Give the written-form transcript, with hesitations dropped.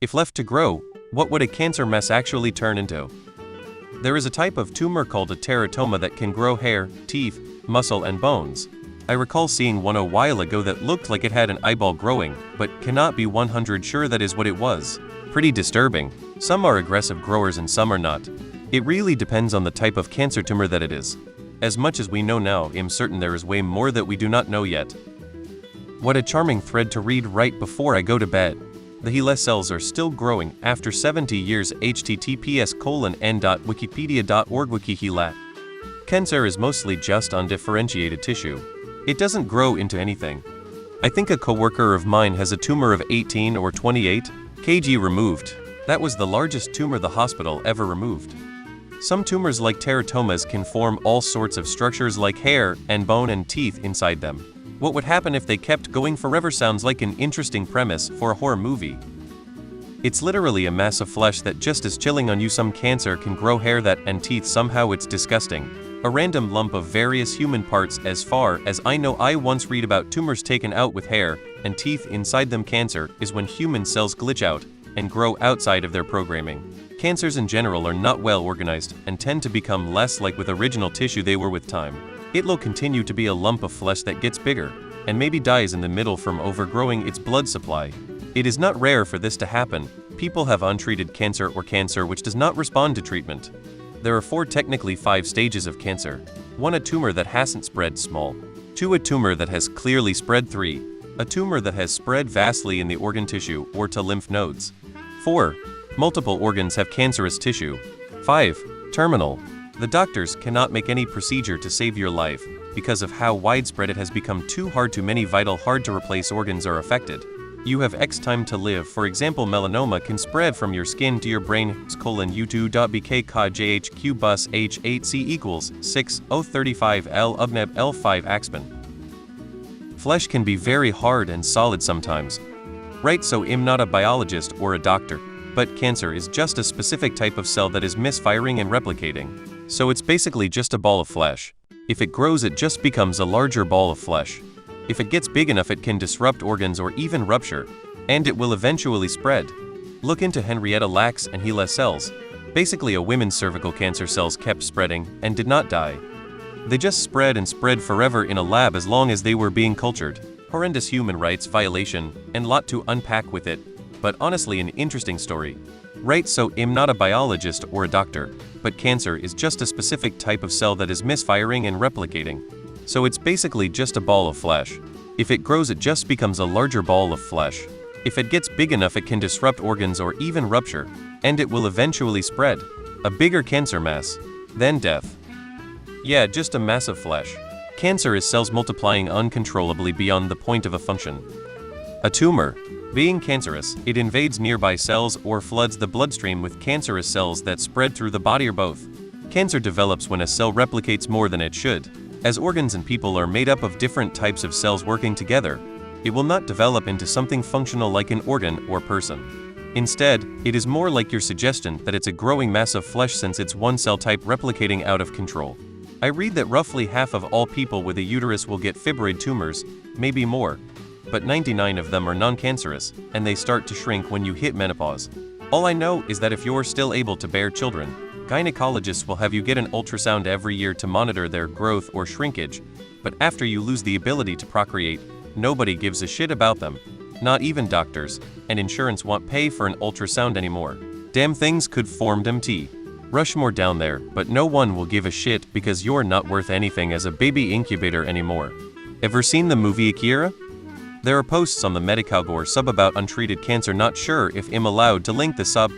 If left to grow, what would a cancer mass actually turn into? There is a type of tumor called a teratoma that can grow hair, teeth, muscle and bones. I recall seeing one a while ago that looked like it had an eyeball growing, but cannot be 100% sure that is what it was. Pretty disturbing. Some are aggressive growers and some are not. It really depends on the type of cancer tumor that it is. As much as we know now, I'm certain there is way more that we do not know yet. What a charming thread to read right before I go to bed. The HeLa cells are still growing after 70 years. https://n.wikipedia.org WikiHeLa. Cancer is mostly just undifferentiated tissue. It doesn't grow into anything. I think a coworker of mine has a tumor of 18 or 28 kg removed. That was the largest tumor the hospital ever removed. Some tumors like teratomas can form all sorts of structures like hair and bone and teeth inside them. What would happen if they kept going forever sounds like an interesting premise for a horror movie. It's literally a mass of flesh that just is chilling on you. Some cancer can grow hair that and teeth. Somehow it's disgusting. A random lump of various human parts. As far as I know, I once read about tumors taken out with hair and teeth inside them. Cancer is when human cells glitch out and grow outside of their programming. Cancers in general are not well organized and tend to become less like with original tissue they were with time. It'll continue to be a lump of flesh that gets bigger and maybe dies in the middle from overgrowing its blood supply. It is not rare for this to happen. People have untreated cancer or cancer which does not respond to treatment. There are technically 5 stages of cancer. 1. A tumor that hasn't spread, small. 2. A tumor that has clearly spread. 3. A tumor that has spread vastly in the organ tissue or to lymph nodes. 4. Multiple organs have cancerous tissue. 5. Terminal. The doctors cannot make any procedure to save your life because of how widespread it has become. Too hard. Too many vital, hard to replace organs are affected. You have X time to live. For example, melanoma can spread from your skin to your brain. U2.bk cod JHQ bus H8C equals 6035 L UBNEB L5 Axpin. Flesh can be very hard and solid sometimes. Right, so I'm not a biologist or a doctor, but cancer is just a specific type of cell that is misfiring and replicating. So it's basically just a ball of flesh. If it grows, it just becomes a larger ball of flesh. If it gets big enough, it can disrupt organs or even rupture, and it will eventually spread. Look into Henrietta Lacks and HeLa cells. Basically, a woman's cervical cancer cells kept spreading and did not die. They just spread and spread forever in a lab as long as they were being cultured. Horrendous human rights violation and lot to unpack with it, but honestly an interesting story. Right, so I'm not a biologist or a doctor, but cancer is just a specific type of cell that is misfiring and replicating. So it's basically just a ball of flesh. If it grows, it just becomes a larger ball of flesh. If it gets big enough, it can disrupt organs or even rupture, and it will eventually spread. A bigger cancer mass. Then death. Yeah, just a mass of flesh. Cancer is cells multiplying uncontrollably beyond the point of a function. A tumor. Being cancerous, it invades nearby cells or floods the bloodstream with cancerous cells that spread through the body or both. Cancer develops when a cell replicates more than it should. As organs and people are made up of different types of cells working together, it will not develop into something functional like an organ or person. Instead, it is more like your suggestion that it's a growing mass of flesh since it's one cell type replicating out of control. I read that roughly half of all people with a uterus will get fibroid tumors, maybe more, but 99 of them are non-cancerous, and they start to shrink when you hit menopause. All I know is that if you're still able to bear children, gynecologists will have you get an ultrasound every year to monitor their growth or shrinkage, but after you lose the ability to procreate, nobody gives a shit about them. Not even doctors, and insurance won't pay for an ultrasound anymore. Damn things could form Mt. Rushmore down there, but no one will give a shit because you're not worth anything as a baby incubator anymore. Ever seen the movie Akira? There are posts on the Medicalgore sub about untreated cancer. Not sure if I'm allowed to link the sub,